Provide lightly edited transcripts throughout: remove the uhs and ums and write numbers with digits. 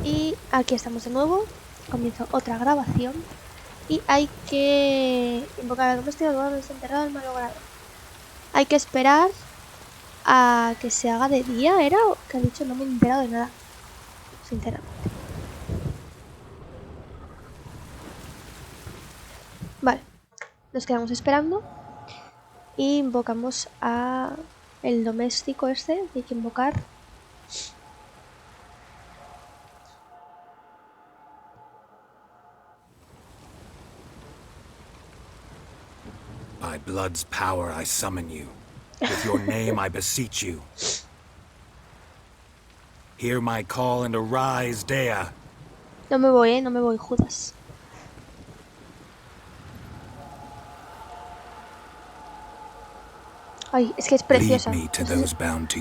Y aquí estamos de nuevo. Comienzo otra grabación. Y hay que invocar al doméstico donde está enterrado el malogrado. Hay que esperar a que se haga de día. ¿Era? Que ha dicho, no me he enterado de nada. Sinceramente. Vale. Nos quedamos esperando. Y invocamos a el doméstico este. Hay que invocar. By blood's power I summon you. With your name I beseech you. Hear my call and arise, Dea. No me voy, no me voy, Judas. Ay, es que es preciosa. No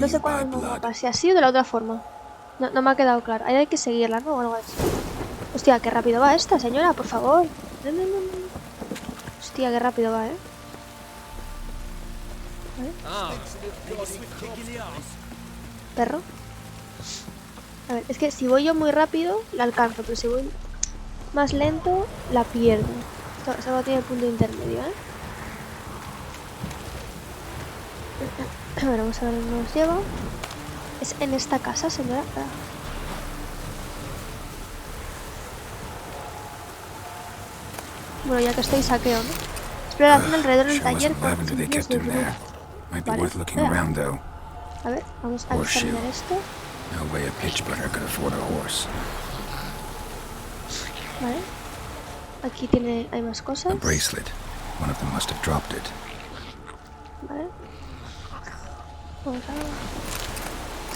sé cuál es más guapa, si así o de la otra forma. No me ha quedado claro. Ahí hay que seguirla, ¿no? O algo así. Hostia, qué rápido va esta, señora, por favor. No. Hostia, qué rápido va, ¿eh? ¿Vale? Perro. A ver, es que si voy yo muy rápido, la alcanzo. Pero si voy más lento, la pierdo. Esto no tiene punto intermedio, ¿eh? A ver, vamos a ver dónde nos lleva. Es en esta casa, señora. Bueno, ya que estoy, saqueo, ¿no? Exploración alrededor del taller con indicios de luz. Vale, a ver, vamos a examinar esto. Vale. Aquí hay más cosas. Vale. Vamos a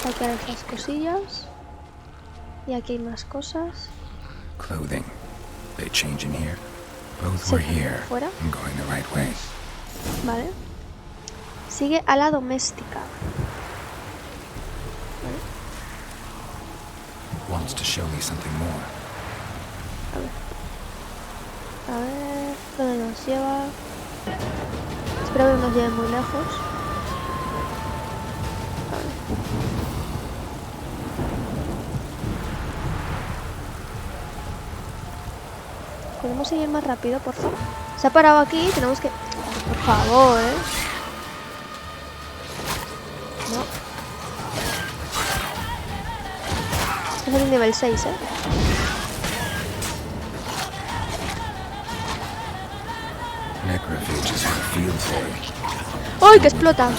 sacar estas cosillas. Y aquí hay más cosas. Clothing. They change in here. Both were here. Fuera. I'm going the right way. Vale. Sigue a la doméstica. Vale. Wants to show me something more. A ver, ¿dónde nos lleva? Espero que no nos lleve muy lejos. ¿Podemos seguir más rápido, por favor? Se ha parado aquí, tenemos que... Por favor, ¿eh? No. Este es el nivel 6, ¿eh? ¡Uy, que explota!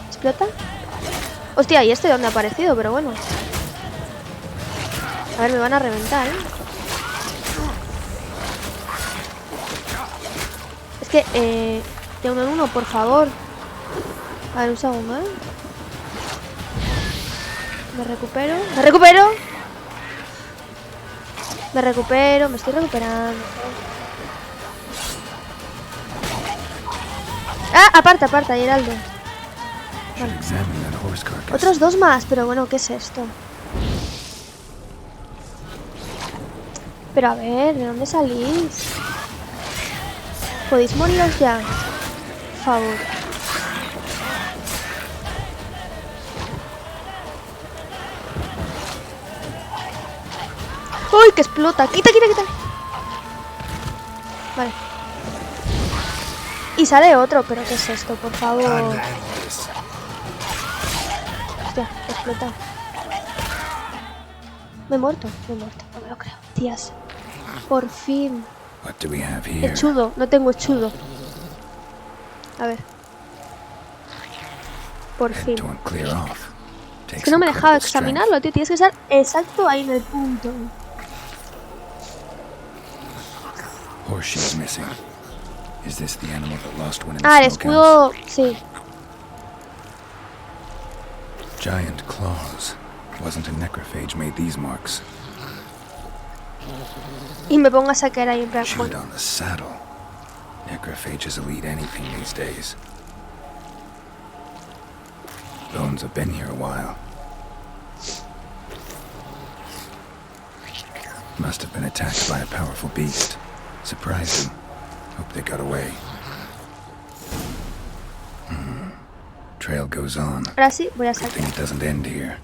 ¿Explota? Hostia, ¿y este dónde ha aparecido? Pero bueno. A ver, me van a reventar, ¿eh? Es que, de uno en uno, por favor. A ver, un segundo, ¿eh? Me recupero. Me estoy recuperando. ¡Ah! Aparta, Geraldo. Vale. Otros dos más, pero bueno, ¿qué es esto? Pero a ver, ¿de dónde salís? ¿Podéis moriros ya? Por favor. ¡Uy, que explota! ¡Quita! Vale. Y sale otro, pero ¿qué es esto? Por favor. Hostia, explota. Me he muerto. No me lo creo. Tías. Por fin. Hechudo. No tengo hechudo. A ver. Por fin. Es que no me dejaba examinarlo, tío. Tienes que estar exacto ahí en el punto. Ah, el escudo... Sí. Giant claws. Wasn't a necrophage made these marks. Y me pongo a sacar ahí en plan. Chewed on the saddle. Necrophages will eat anything these days. Bones have been here a while. Must have been attacked by a powerful beast. Surprised them. Hope they got away. Trail goes on. Ahora sí, voy a Good thing saltar. it doesn't end here.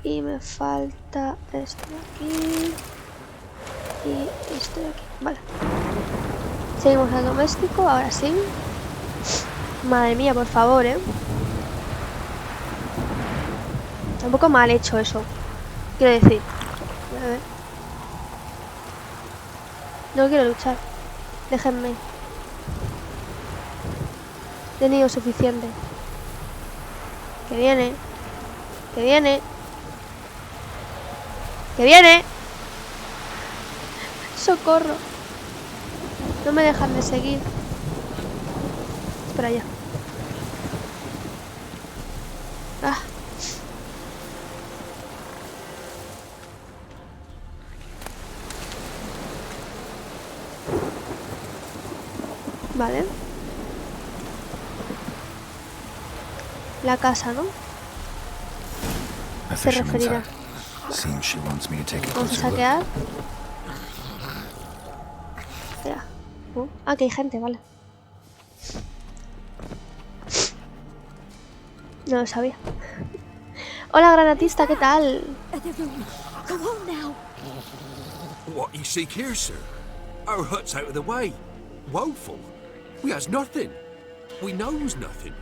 Y me falta esto de aquí. Y esto de aquí. Vale. Seguimos al doméstico, ahora sí. Madre mía, por favor, Un poco mal hecho eso. Quiero decir. A ver. No quiero luchar. Déjenme. He tenido suficiente. Que viene. Que viene. Que viene. Socorro. No me dejan de seguir. Espera ya. Ah. Vale. La casa, ¿no? A Se fisherman's referirá. hut. Seems she wants me to take a Vamos a closer look. saquear. Ya. Ah, que hay gente, vale. No lo sabía. Hola, granatista, ¿qué tal? Go on now. What you seek here, sir? Our hut's out of the way. Woeful. We has nothing. We knows nothing.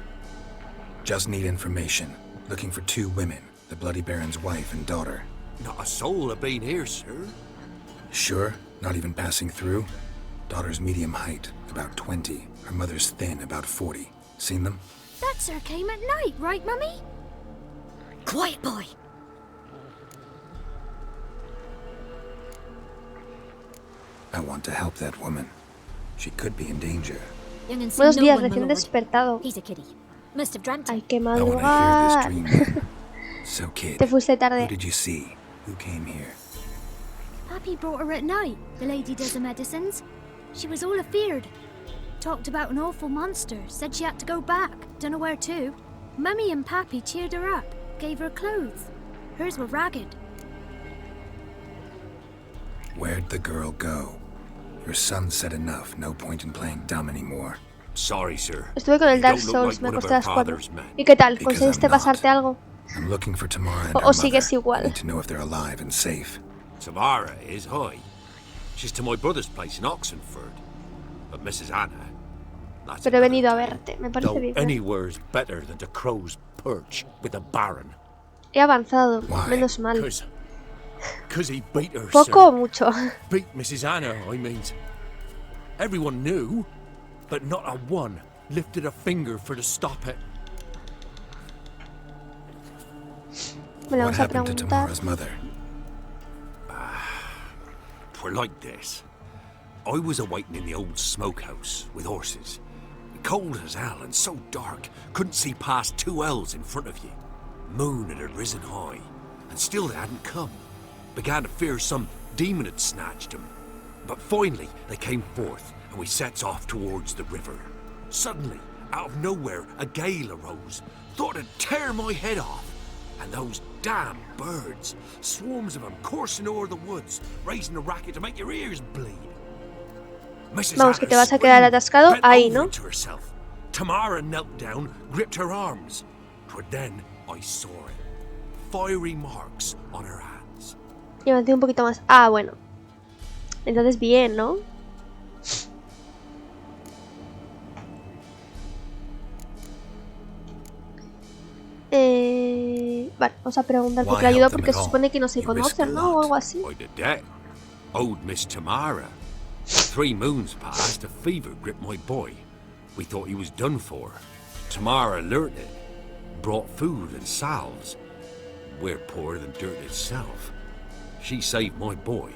Just need information. Looking for 2 women, the Bloody Baron's wife and daughter. Not a soul have been here, sir. Sure? Not even passing through? Daughter's medium height, about 20. Her mother's thin, about 40. Seen them? That sir came at night, right, Mummy? Quiet, boy. I want to help that woman. She could be in danger. Young and Buenos no días, one, my recién lord. despertado. He's a kiddie. Must have dreamt Hay it. que I want to hear madrugar. this dream then. So, kid, Te fuiste who tarde. did you see? Who came here? Pappy brought her at night. The lady does the medicines. She was all afeared. Talked about an awful monster. Said she had to go back. Don't know where to. Mummy and Pappy cheered her up. Gave her clothes. Hers were ragged. Where'd the girl go? Your son said enough. No point in playing dumb anymore. Sorry, sir. Estuve con el You Dark don't look Souls, like me one of acosté a our las 4. father's men. ¿Y qué tal? Because ¿Conseguiste I'm not. pasarte algo? I'm looking for Tamara and O her mother. sigues igual. I need to know if they're alive and safe. Tamara is high. She's to my brother's place in Oxenford. But Mrs. Anna, that's Pero he venido a another verte, tale. me parece Though bien. anywhere's better than the crow's perch with the Baron. He avanzado, Why? menos mal. Cause he beat her, ¿Poco o sir. mucho? Beat Mrs. Anna, I mean. Everyone knew, but not a one lifted a finger for to stop it. Me lo What vamos a happened to preguntar. Tamara's mother? Twere like this. I was awaiting in the old smokehouse with horses. Cold as hell and so dark, couldn't see past 2 ells in front of you. Moon had risen high, and still they hadn't come. Began to fear some demon had snatched them. But finally they came forth, and we sets off towards the river. Suddenly, out of nowhere, a gale arose. Thought it'd tear my head off. And those damn birds, swarms of them coursing over the woods, raising a racket to make your ears bleed. Mrs. Vamos, que Anna te vas a quedar screamed, atascado bent ahí, over ¿no? into herself. Tamara knelt down, gripped her arms. 'Twere then I saw it. Fiery marks on her hands. Y avancé un poquito más. Ah, bueno. Entonces bien, ¿no? Vale, vamos a preguntar por Why qué ayudó, help them porque at se all? supone que no se You risked a conocen, ¿no? O lot. algo así. By the debt, owed Miss Tamara. 3 moons passed, a fever gripped my boy. We thought he was done for. Tamara learnt it, brought food and salves. We're poorer than dirt itself. She saved my boy.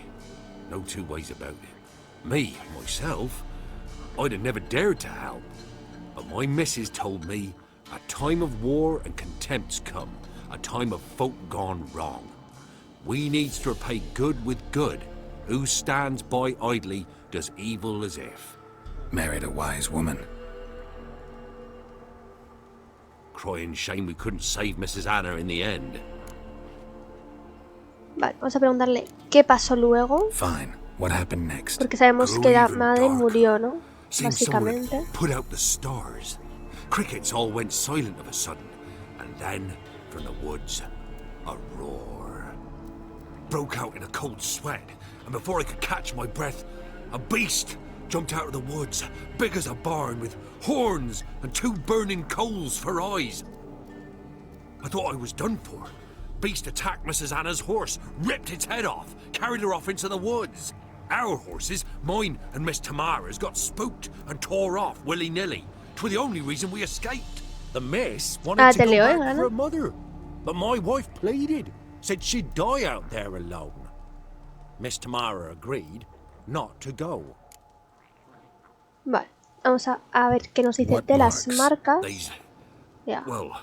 No 2 ways about it. Me, myself, I'd have never dared to help. But my missus told me a time of war and contempt's come, a time of folk gone wrong. We needs to repay good with good. Who stands by idly does evil as if. Married a wise woman. Crying shame we couldn't save Mrs. Anna in the end. Vale, vamos a preguntarle qué pasó luego. Fine. What happened next? Porque sabemos Grew que la even madre darker. murió, ¿no? Seemed somewhere Básicamente. to put out the stars. Crickets all went silent of a sudden, and then, from the woods, a roar. Broke out in a cold sweat, and before I could catch my breath, a beast jumped out of the woods, big as a barn, with horns and 2 burning coals for eyes. I thought I was done for. Beast attacked Mrs. Anna's horse, ripped its head off, carried her off into the woods. Our horses, mine and Miss Tamara's, got spooked and tore off willy-nilly. 'Twas the only reason we escaped. The miss wanted to te go leo, back Ana. for her mother, but my wife pleaded, said she'd die out there alone. Miss Tamara agreed not to go. Vale, vamos a ver qué nos dice What de las marks? marcas. These, Ya. well,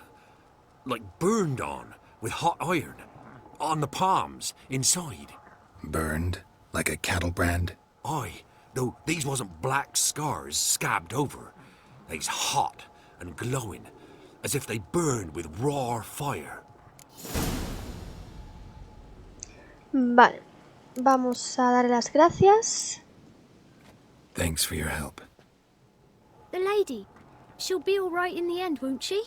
like burned on with hot iron, on the palms, inside. Burned? Like a cattle brand? Aye, though these wasn't black scars scabbed over. They's hot and glowing, as if they burned with raw fire. Vale, vamos a darle las gracias. Thanks for your help. The lady. She'll be all right in the end, won't she?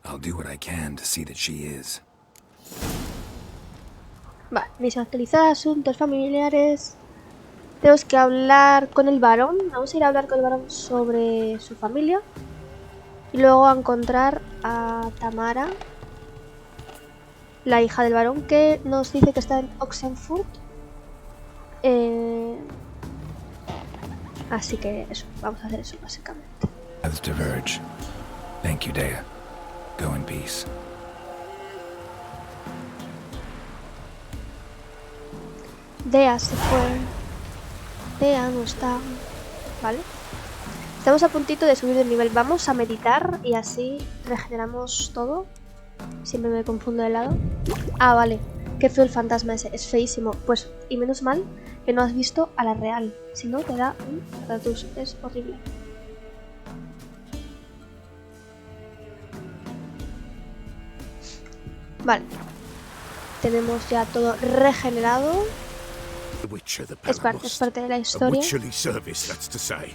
I'll do what I can to see that she is. Vale, misión actualizada, asuntos familiares. Tenemos que hablar con el varón. Vamos a ir a hablar con el varón sobre su familia. Y luego a encontrar a Tamara, la hija del varón, que nos dice que está en Oxenfurt. Así que eso, vamos a hacer eso básicamente. Paths diverge. Thank you, Dea. Go in peace. Dea se fue. Dea no está. Vale. Estamos a puntito de subir de nivel. Vamos a meditar y así regeneramos todo. Siempre me confundo de lado. Ah, vale. Qué feo el fantasma ese. Es feísimo. Pues, y menos mal que no has visto a la real. Si no, te da un ratus. Es horrible. Vale. Tenemos ya todo regenerado. The Witcher, the Es parte de la historia. witcherly service, that's to say.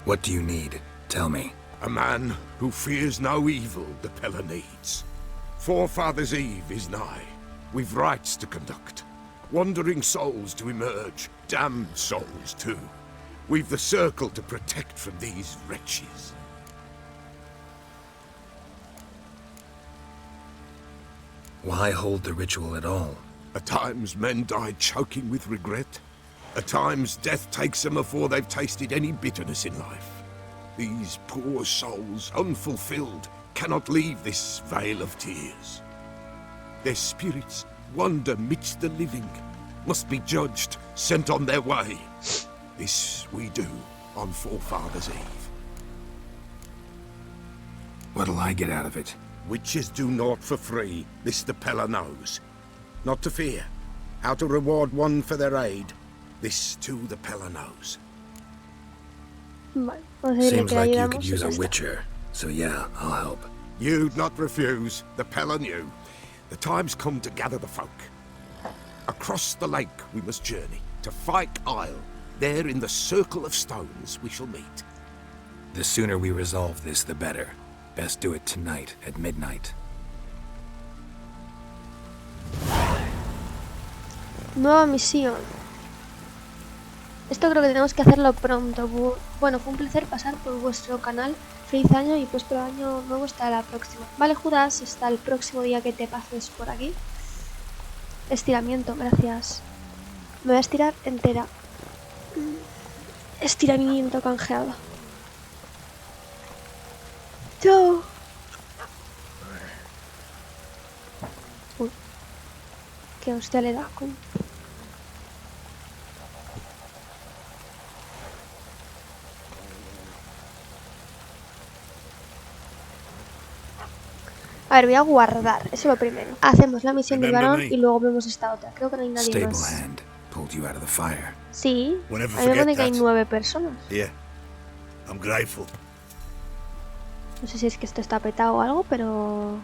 What do you need? Tell me. A man who fears no evil the Pella needs. Forefathers' Eve is nigh. We've rites to conduct. Wandering souls to emerge. Damned souls, too. We've the circle to protect from these wretches. Why hold the ritual at all? At times men die choking with regret. At times death takes them before they've tasted any bitterness in life. These poor souls, unfulfilled, cannot leave this vale of tears. Their spirits wander midst the living, must be judged, sent on their way. This we do on Forefathers' Eve. What'll I get out of it? Witches do naught for free, this the Pella knows. Not to fear, how to reward one for their aid, this too the Pella knows. Vale, vamos a decirle Seems que like you ayudamos could y use ya a está. witcher, so yeah, I'll help. You'd not refuse, the Pella knew. The time's come to gather the folk. Across the lake we must journey, to Fyke Isle. There in the circle of stones we shall meet. The sooner we resolve this, the better. Best do it tonight, at midnight. Nueva misión. Esto creo que tenemos que hacerlo pronto. Bueno, fue un placer pasar por vuestro canal. Feliz año y próspero año nuevo hasta la próxima. Vale, Judas, hasta el próximo día que te pases por aquí. Estiramiento, gracias. Me voy a estirar entera. Estiramiento canjeado. Chao. Uy. Que hostia le da con... A ver, voy a guardar, eso es lo primero. Hacemos la misión del varón y luego vemos esta otra. Creo que no hay nadie Stable más. hand pulled you out of the fire. Sí, We'll never ahí me forget pone que hay that. 9 personas. Yeah. I'm grateful. No sé si es que esto está petado o algo, pero...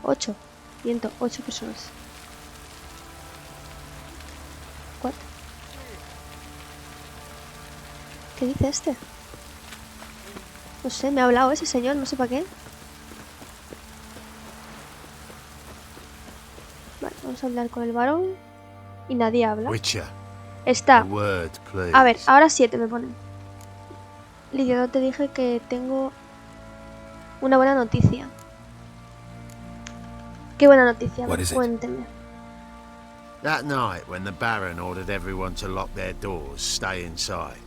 8. Miento, 8 personas. 4. ¿Qué dice este? No sé, me ha hablado ese señor, no sé para qué. Vale, vamos a hablar con el varón. Y nadie habla. Witcher, Está. a word, please. A ver, ahora 7 me ponen. Lidia, no te dije que tengo una buena noticia. ¿Qué buena noticia? What is it? Cuénteme. That night when the Baron ordered everyone to lock their doors, stay inside.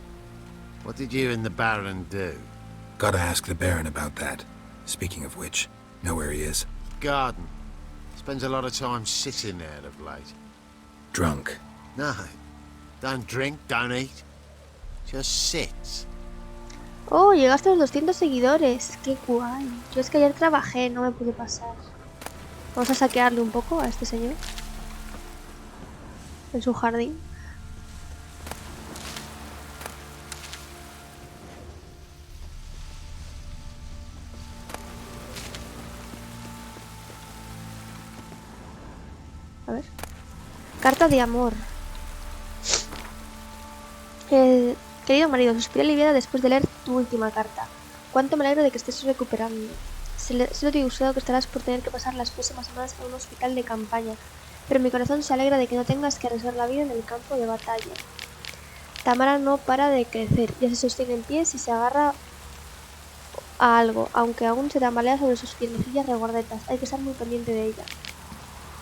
What did you and the Baron do? Gotta ask the Baron about that. Speaking of which, know where he is? Garden. Spends a lot of time sitting there of late. Drunk. No. Don't drink, don't eat. Just sits. Oh, llegaste a los 200 seguidores. Qué guay. Yo es que ayer trabajé, no me pude pasar. Vamos a saquearle un poco a este señor. En su jardín. A ver. Carta de amor. Querido marido, suspiré aliviada después de leer tu última carta. Cuánto me alegro de que estés recuperando. Solo te he usado que estarás por tener que pasar las próximas semanas en un hospital de campaña, pero mi corazón se alegra de que no tengas que arriesgar la vida en el campo de batalla. Tamara no para de crecer, ya se sostiene en pie y se agarra a algo, aunque aún se tambalea sobre sus piernecillas regordetas. Hay que estar muy pendiente de ella,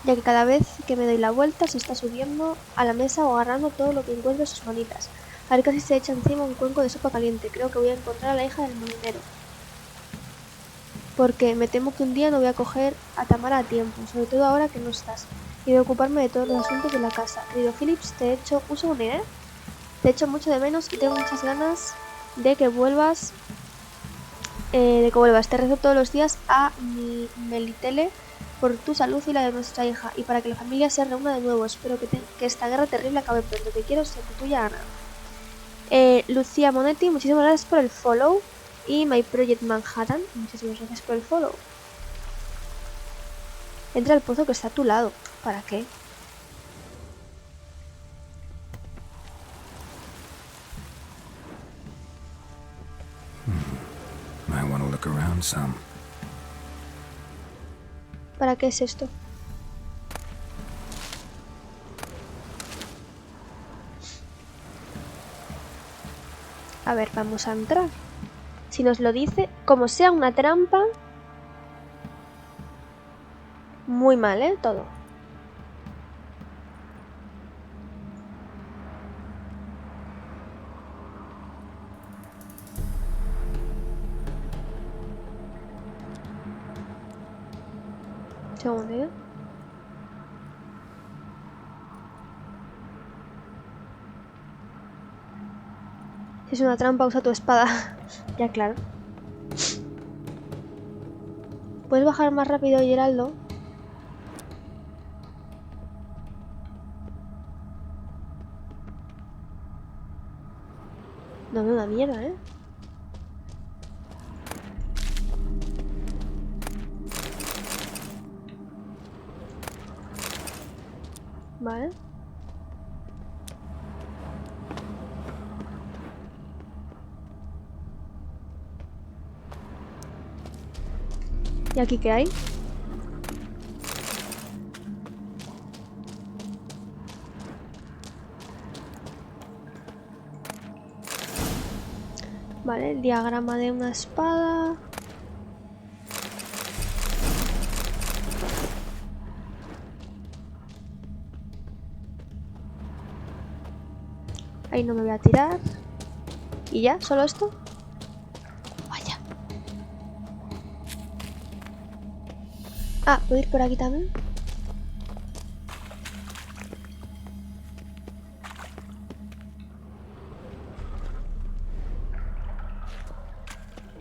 ya que cada vez que me doy la vuelta se está subiendo a la mesa o agarrando todo lo que encuentre en sus manitas. A ver, casi se echa encima un cuenco de sopa caliente. Creo que voy a encontrar a la hija del molinero, porque me temo que un día no voy a coger a Tamara a tiempo, sobre todo ahora que no estás, y de ocuparme de todos los asuntos de la casa. Querido Phillips, te echo un segundo, ¿eh? Te echo mucho de menos y tengo muchas ganas de que vuelvas. Te rezo todos los días a mi Melitele por tu salud y la de nuestra hija, y para que la familia se reúna de nuevo. Espero que esta guerra terrible acabe pronto. Te quiero, ser tuya, Ana. Lucía Monetti, muchísimas gracias por el follow. Y My Project Manhattan, muchísimas gracias por el follow. Entra al pozo que está a tu lado. ¿Para qué? Might want to look around some. ¿Para qué es esto? A ver, vamos a entrar. Si nos lo dice, como sea una trampa... Muy mal, ¿eh? Todo. Segundo, ¿eh? Si es una trampa, usa tu espada. Ya, claro. ¿Puedes bajar más rápido, Geraldo? No veo una mierda, ¿eh? Vale. ¿Y aquí qué hay? Vale, el diagrama de una espada. Ahí no me voy a tirar. ¿Y ya? ¿Solo esto? Vaya. Ah, ¿puedo ir por aquí también?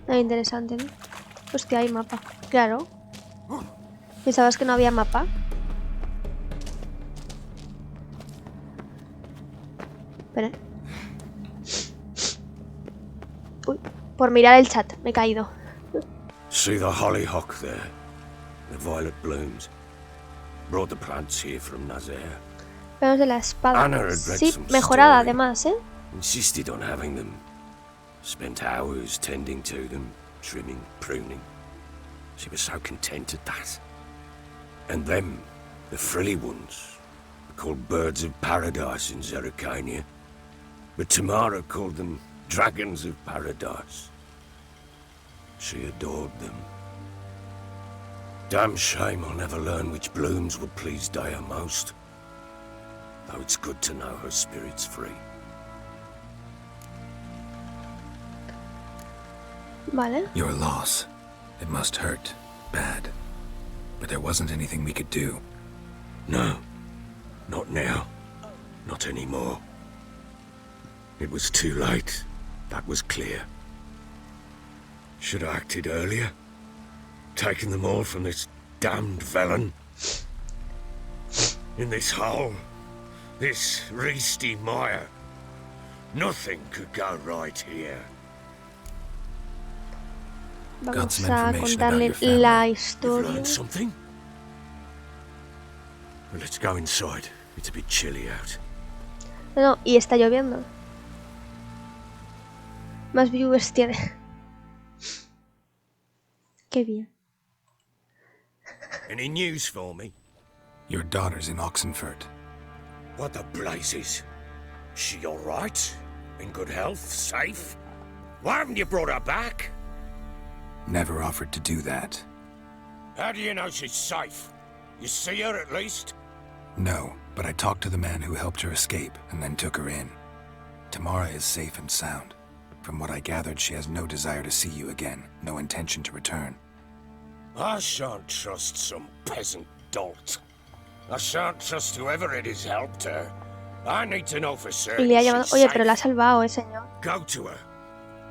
Ah, interesante, ¿no? Hostia, hay mapa. Claro. ¿Pensabas que no había mapa? Espera. Uy, por mirar el chat, me he caído. See the hollyhock there? The violet blooms. Brought the plants here from Nazaire. Vemos de la espada. Anna had read Sí, some mejorada story. además, ¿eh? Insisted on having them. Spent hours tending to them, trimming, pruning. She was so content at that. And them, the frilly ones, called birds of paradise in Zerrikania. But Tamara called them dragons of paradise. She adored them. Damn shame I'll never learn which blooms would please Dea most. Though it's good to know her spirit's free. Vale. Your loss. It must hurt. Bad. But there wasn't anything we could do. No. Not now. Not anymore. It was too late. That was clear. Should have acted earlier. Taken them all from this damned villain. In this hole. This reesty mire. Nothing could go right here. Vamos some a information about contarle your family. la You've historia. learned something? Well, let's go inside. It's a bit chilly out. No, y está lloviendo. Más viewers tiene. Qué bien. Any news for me? Your daughter's in Oxenfurt. What the blazes? She all right? In good health? Safe? Why haven't you brought her back? Never offered to do that. How do you know she's safe? You see her at least? No, but I talked to the man who helped her escape and then took her in. Tamara is safe and sound. From what I gathered, she has no desire to see you again, no intention to return. I shan't trust some peasant dolt. I shan't trust whoever it is helped her. I need to know for Y certain le ha llamado. she's Oye, pero la ha safe. salvado, señor. Go to her.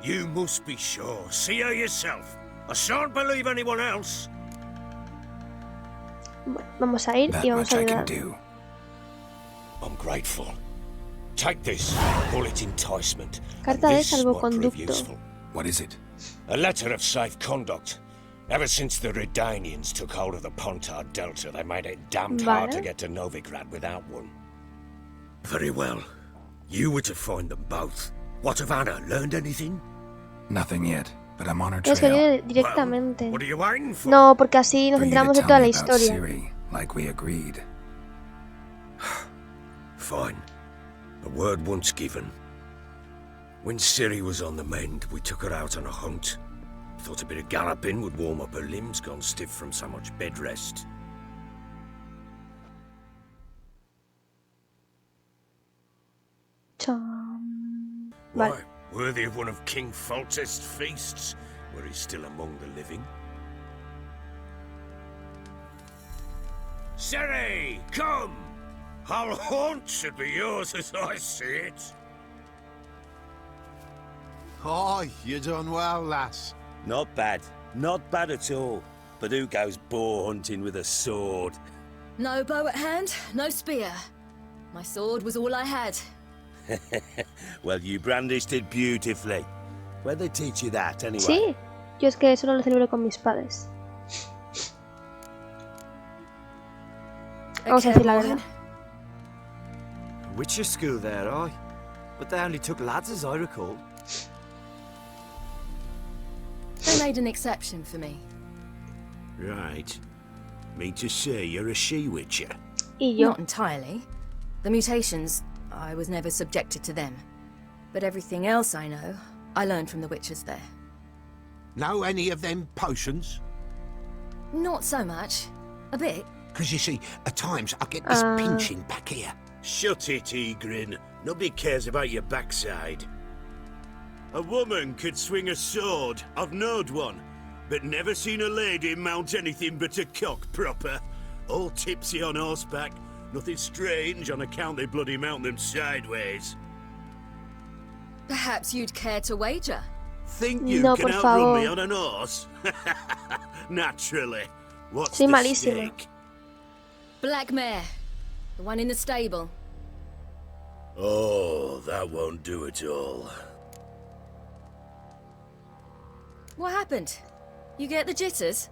You must be sure. See her yourself. I shan't believe anyone else. Bueno, vamos a ir That y vamos much a I can ayudar. do. I'm grateful. Take this. Call it enticement. Carta and de this might prove salvoconducto. useful. What is it? A letter of safe conduct. Ever since the Redanians took hold of the Pontard Delta, they made it damned hard Vale. to get to Novigrad without one. Very well. You were to find them both. What of Anna? Learned anything? Nothing yet, but I'm on her Es que trail. viene directamente. Well, what are you waiting for? No, porque así nos For you to enteramos de tell toda me la about historia. Ciri, like we agreed. Fine. A word once given. When Ciri was on the mend, we took her out on a hunt. Thought a bit of galloping would warm up her limbs, gone stiff from so much bed rest. Cham. Why, Vale. worthy of one of King Foltest's feasts, were he still among the living. Ciri, come! Our haunt should be yours as I see it. Oh, you done well, lass. Not bad. Not bad at all. But who goes boar hunting with a sword? No bow at hand, no spear. My sword was all I had. Well, you brandished it beautifully. Where'd they teach you that, anyway? Sí, yo es que solo lo celebro con mis padres. Vamos a decir la verdad. Witcher school there, aye. But they only took lads as I recall. They made an exception for me. Right. Mean to say you're a she-witcher? Y yo. Not entirely. The mutations, I was never subjected to them. But everything else I know, I learned from the witches there. Know any of them potions? Not so much. A bit. Because you see, at times I get this pinching back here. Shut it, Egrin. Nobody cares about your backside. A woman could swing a sword. I've knowed one. But never seen a lady mount anything but a cock proper. All tipsy on horseback. Nothing strange on account they bloody mount them sideways. Perhaps you'd care to wager? Think you No, can por outrun me favor. on an horse? Naturally. What's Soy the malísima. stake? Black mare. The one in the stable. Oh, that won't do it all. What happened? You get the jitters?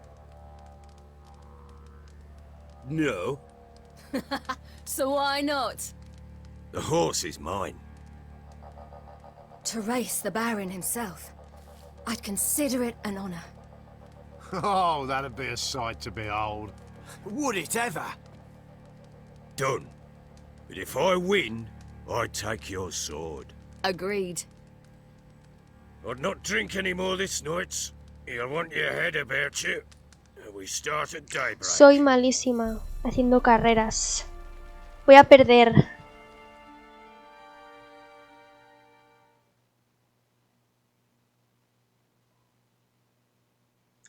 No, So why not? the horse is mine. To race the Baron himself, I'd consider it an honor. Oh, that'd be a sight to behold. Would it ever? Done. But if I win, I take your sword. Agreed. I'd not drink any more this night. You'll want your head about you. We start at daybreak. Soy malísima haciendo carreras. Voy a perder.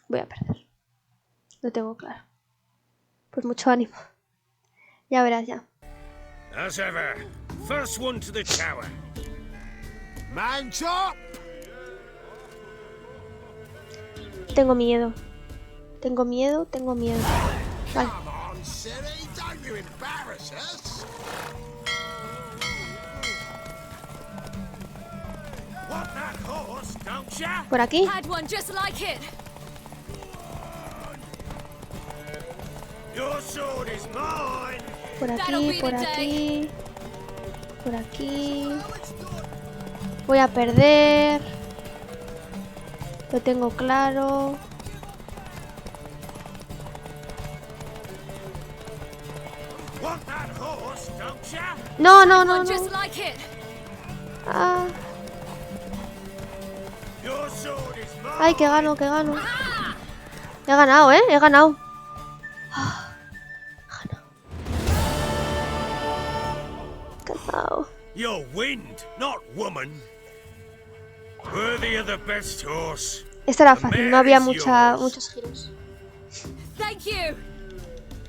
Voy a perder. Lo tengo claro. Pues mucho ánimo. Ya verás ya. As ever, first one to the tower. Man chop! Tengo miedo. Tengo miedo, tengo miedo. Vale. Come on, Siri, don't you embarrass us. Want that horse, don't ya? Por aquí. Had one just like it. Your sword is mine. Por aquí, por aquí. Por aquí. Voy a perder. Lo tengo claro. Want that horse, don't ya? No, no, no, One no. just like it. Ah. Your sword is mine. Ay, que gano, que gano. He ganado, He ganado. Ah, he ganado. He ganado. You're wind, not woman. Worthy of the best horse. Esta era fácil, no había muchos giros. Thank you.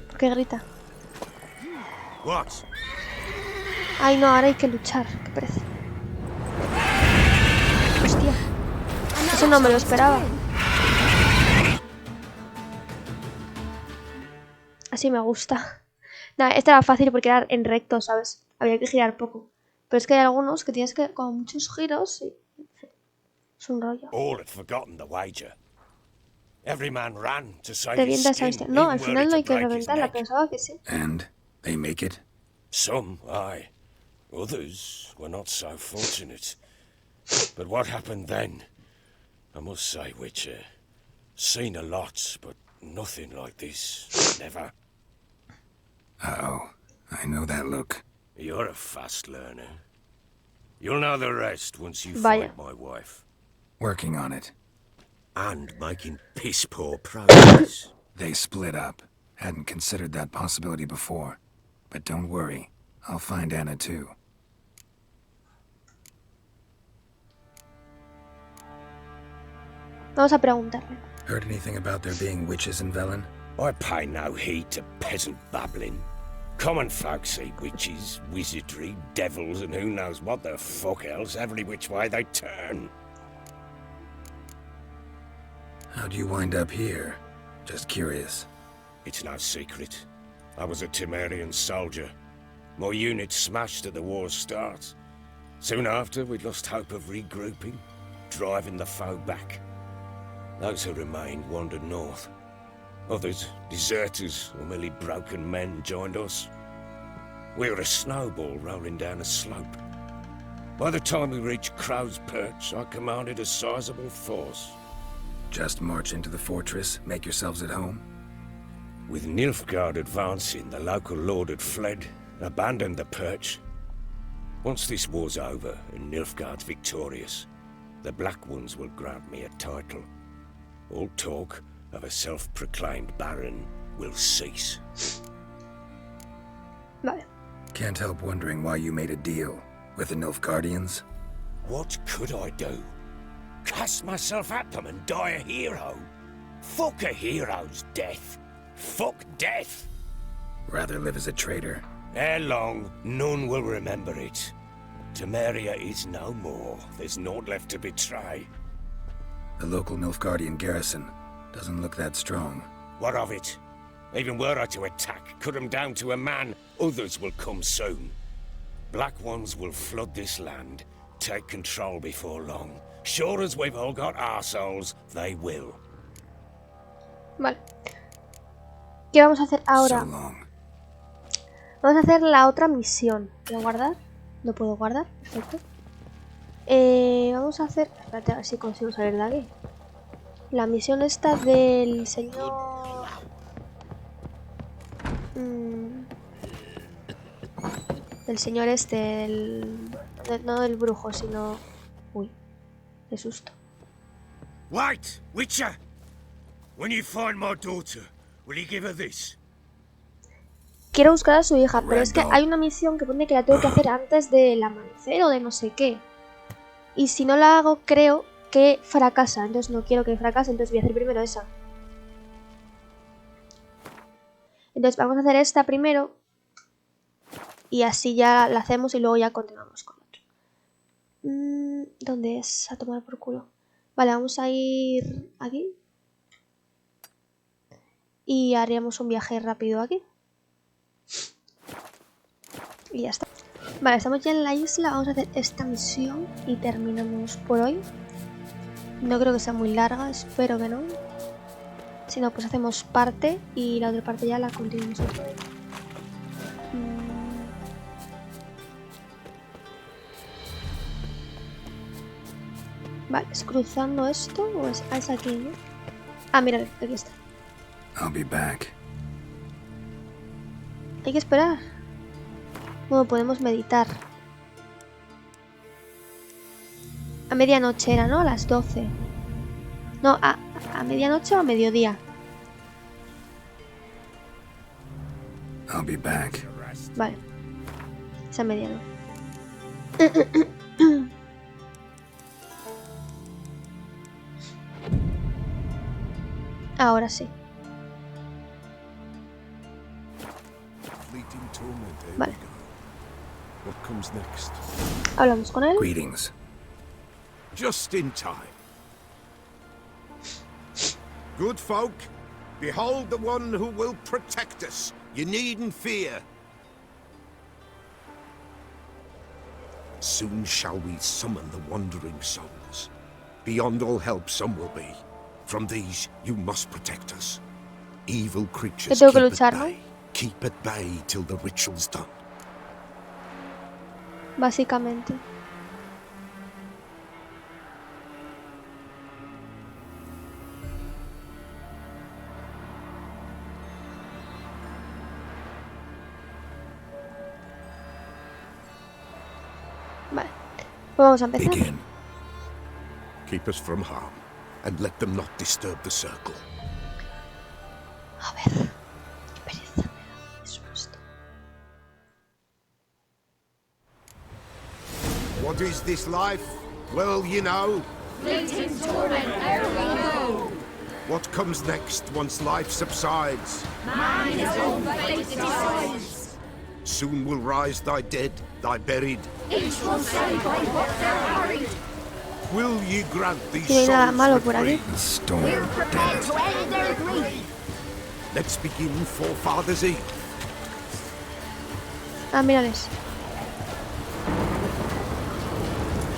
¿Por qué grita? What? Ay, no, ahora hay que luchar. Qué pereza. Hostia. Eso no me lo esperaba. Así me gusta. Nada, esta era fácil porque era en recto, ¿sabes? Había que girar poco. Pero es que hay algunos que tienes que con muchos giros y... Es un rollo. All had forgotten the wager. Every man ran to save his Revienta esa skin. bestia. No, al even final were no it hay to que break his reventarla, neck. pensaba que sí. And they make it? Some, aye. Others were not so fortunate. But what happened then? I must say, Witcher, seen a lot, but nothing like this. Never. Uh-oh. I know that look. You're a fast learner. You'll know the rest once you Vaya. find my wife. Working on it. And making piss-poor progress. They split up. Hadn't considered that possibility before. But don't worry. I'll find Anna too. Vamos a preguntarle. Heard anything about there being witches in Velen? I pay no heed to peasant babbling. Common folk see witches, wizardry, devils, and who knows what the fuck else every which way they turn. How'd you wind up here? Just curious. It's no secret. I was a Temerian soldier. My unit smashed at the war's start. Soon after, we lost hope of regrouping, driving the foe back. Those who remained wandered north. Others, deserters or merely broken men, joined us. We were a snowball rolling down a slope. By the time we reached Crow's Perch, I commanded a sizable force. Just march into the fortress, make yourselves at home? With Nilfgaard advancing, the local lord had fled, abandoned the perch. Once this war's over and Nilfgaard's victorious, the Black Ones will grant me a title. All talk of a self-proclaimed baron will cease. Vale. Can't help wondering why you made a deal with the Nilfgaardians. What could I do? Cast myself at them and die a hero? Fuck a hero's death. Fuck death. Rather live as a traitor. Ere long, none will remember it. Temeria is no more. There's naught left to betray. The local Nilfgaardian garrison doesn't look that strong. What of it? Even were I to attack, cut them down to a man, others will come soon. Black Ones will flood this land, take control before long. Sure as we've all got arseholes, they will. Vale. ¿Qué vamos a hacer ahora? So long. Vamos a hacer la otra misión. ¿Puedo guardar? No puedo guardar. Perfecto. Vamos a hacer... Espérate, a ver si consigo salir de aquí. La misión esta del señor... del señor este, no del brujo, sino... Uy, qué susto. Wait, Witcher! When you find my daughter, will you give her this? Quiero buscar a su hija, pero es que hay una misión que pone que la tengo que hacer antes del amanecer o de no sé qué. Y si no la hago, creo que fracasa. Entonces no quiero que fracase, entonces voy a hacer primero esa. Entonces vamos a hacer esta primero. Y así ya la hacemos y luego ya continuamos con otro. ¿Dónde es? A tomar por culo. Vale, vamos a ir aquí. Y haríamos un viaje rápido aquí. Y ya está. Vale, estamos ya en la isla. Vamos a hacer esta misión y terminamos por hoy. No creo que sea muy larga, espero que no. Si no, pues hacemos parte y la otra parte ya la continuamos otro día. Vale, ¿es cruzando esto o es aquí, no? Ah, mira, aquí está. I'll be back. Hay que esperar. Bueno, podemos meditar. A medianoche era, ¿no? A las 12. No, a medianoche o a mediodía. I'll be back. Vale. Es a medianoche. Ahora sí. Vale. Hablamos con él. Greetings. Just in time. Good folk, behold the one who will protect us. You needn't fear. Soon shall we summon the wandering souls. Beyond all help some will be. From these you must protect us. Evil creatures tengo que keep luchar, at ¿no? bay. Keep at bay till the ritual's done. Básicamente. Vale. Pues vamos a empezar. Begin. Keep us from harm, and let them not disturb the circle. A ver. Qué pereza me da. Es justo. What is this life? Well, you know. Fleeting torment ere we know. What comes next once life subsides? Man his own fate decides. Soon will rise thy dead, thy buried. Each will say by what they're hurried. Will ye grant these Si no hay nada souls malo the por aquí. free? The storm, We're damn prepared it. to end their grief. Let's begin Forefathers' Eve. Ah, mírales.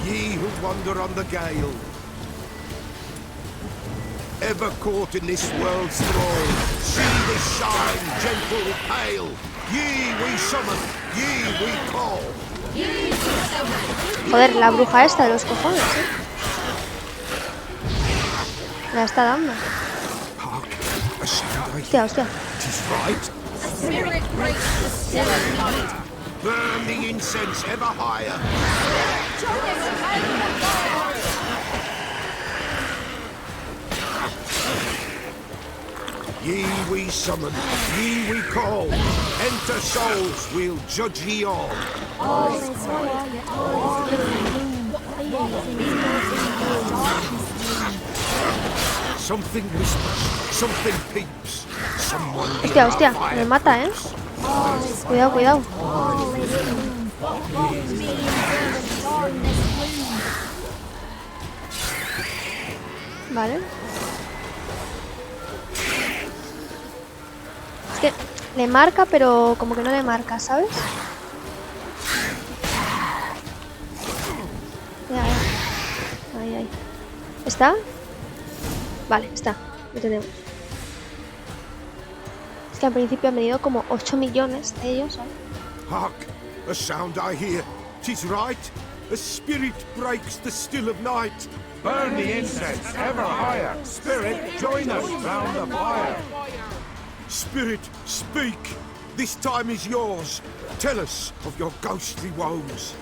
Ye who wander on the gale, ever caught in this world's thrall, see this shine, gentle, pale. Ye we summon, ye we call. Joder, la bruja esta de los cojones, ¿eh? Me la está dando. Hark, a sound I Hostia, hear. hostia. 'Tis right. Spirit breaks the stellar night. Burn the incense ever higher. Ye we summon, ye we call. Enter souls, we'll judge ye all. Something whispers, something peeps. Someone Hostia, hostia. Me mata, ¿eh? Cuidado, cuidado. Vale. Es que le marca, pero como que no le marca, ¿sabes? Ya, ya. Ahí, ahí. ¿Está? Vale, está. Lo tenemos. Es que al principio han venido como 8 millones de ellos, ¿sabes? Hark, a sound I hear. 'Tis right. A spirit breaks the still of night. Burn the incense ever higher. Spirit, join us round the fire. Spirit, speak. This time is yours. Tell us of your ghostly woes.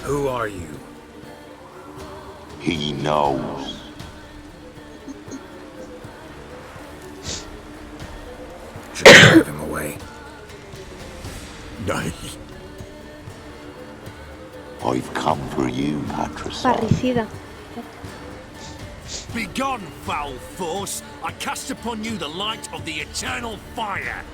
Who are you? He knows. Should I drive him away? Nay. I've come for you, patricide. Parricida. Begone, foul force! I cast upon you the light of the eternal fire!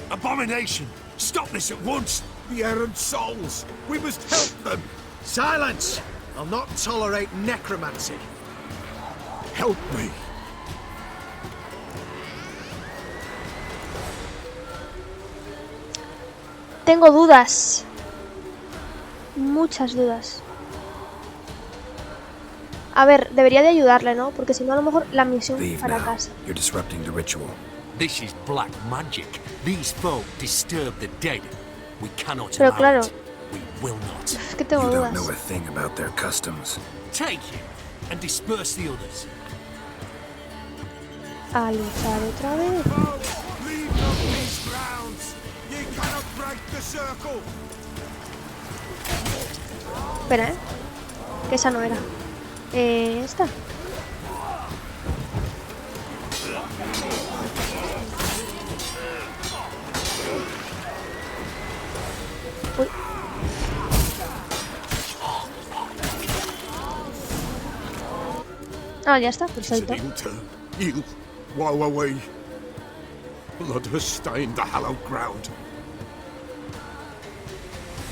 Abomination! Stop this at once! The errant souls. We must help them. Silence! I'll not tolerate necromancy. Help me. Tengo dudas. Muchas dudas. A ver, debería de ayudarle, ¿no? Porque si no, a lo mejor la misión Leave now. fracasa. You're disrupting the ritual. This is black magic. These folk disturb the dead. We cannot Pero allow claro, it. We will not. es que tengo You don't dudas. know a thing about their customs. Take him and disperse the others. A luchar otra vez. Leave not these grounds. Ye cannot break the circle. Espera, que esa no era. Esta. Uy. Ah, ya está, perfecto. Ill, woe away. Blood has stained the hallowed ground.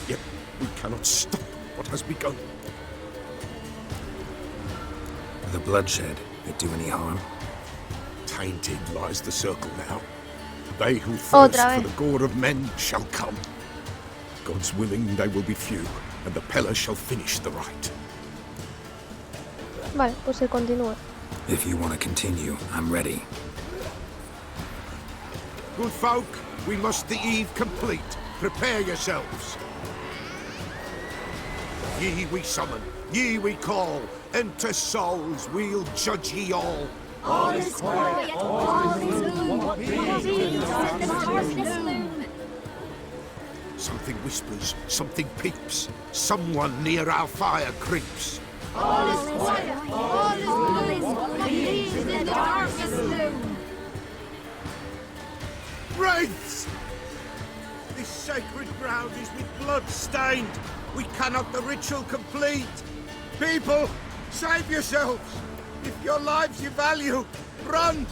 Yet we cannot stop what has begun. The bloodshed, it do any harm? Tainted lies the circle now. They who Otra thirst for vez. the gore of men shall come. God's willing, they will be few, and the Pella shall finish the rite. Vale, pues se continúa. If you want to continue, I'm ready. Good folk, we must the eve complete. Prepare yourselves. Ye we summon, ye we call. Enter souls, we'll judge ye all. All is quiet, all is gloom. What means in the darkness loom? Something whispers, something peeps. Someone near our fire creeps. All is quiet, all is gloom. What means in the darkness loom? Wraiths! This sacred ground is with blood stained. We cannot the ritual complete. People, save yourselves. If your lives you value, run!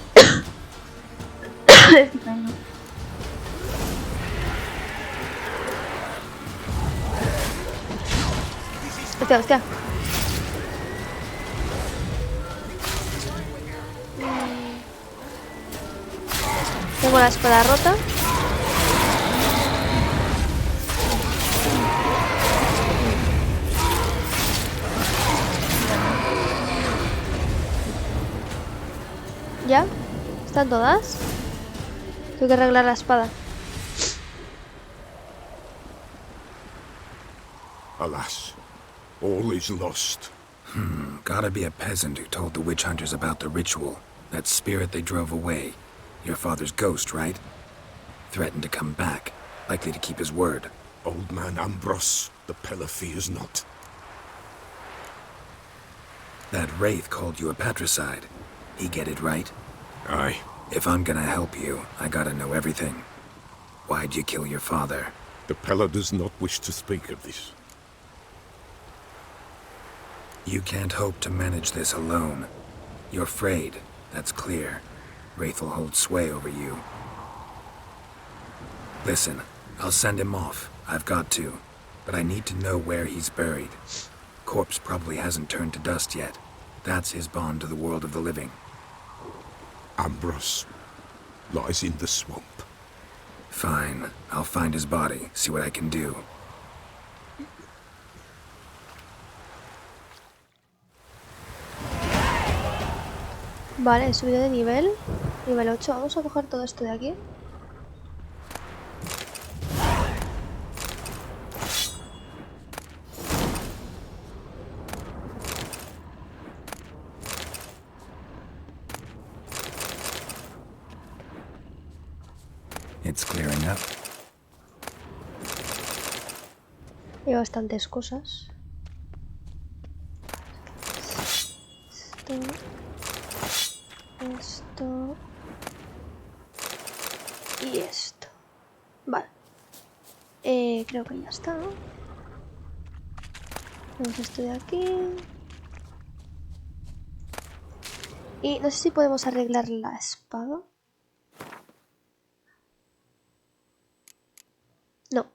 Hostia, hostia. Tengo la espada rota. ¿Ya? ¿Están todas? Tengo que arreglar la espada. Alas, all is lost. Gotta be a peasant who told the witch hunters about the ritual. That spirit they drove away. Your father's ghost, right? Threatened to come back. Likely to keep his word. Old man Ambros, the Pella fears not. That wraith called you a patricide. He get it right? Aye. If I'm gonna help you, I gotta know everything. Why'd you kill your father? The Pella does not wish to speak of this. You can't hope to manage this alone. You're afraid, that's clear. Wraith will hold sway over you. Listen, I'll send him off. I've got to. But I need to know where he's buried. Corpse probably hasn't turned to dust yet. That's his bond to the world of the living. Ambros lies in the swamp. Fine. I'll find his body, see what I can do. Vale, he subido de nivel. Nivel 8. Vamos a coger todo esto de aquí. It's clearing up. Hay bastantes cosas. Esto. Y esto. Vale. Creo que ya está, ¿no? Tenemos esto de aquí. Y no sé si podemos arreglar la espada. No,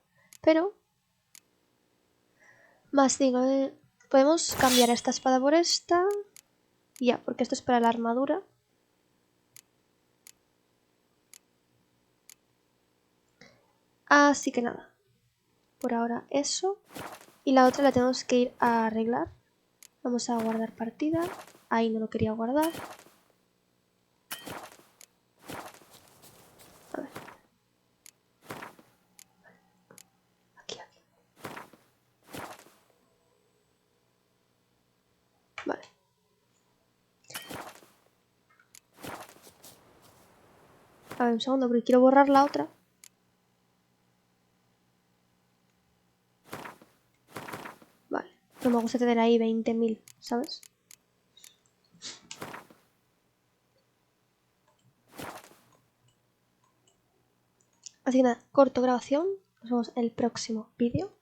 pero... Más digo, podemos cambiar esta espada por esta. Ya, porque esto es para la armadura. Así que nada. Por ahora eso. Y la otra la tenemos que ir a arreglar. Vamos a guardar partida. Ahí no lo quería guardar. A ver. Aquí. Vale. A ver, un segundo, porque quiero borrar la otra. Vale. No me gusta tener ahí 20.000, ¿sabes? Así que nada, corto grabación. Nos vemos en el próximo vídeo.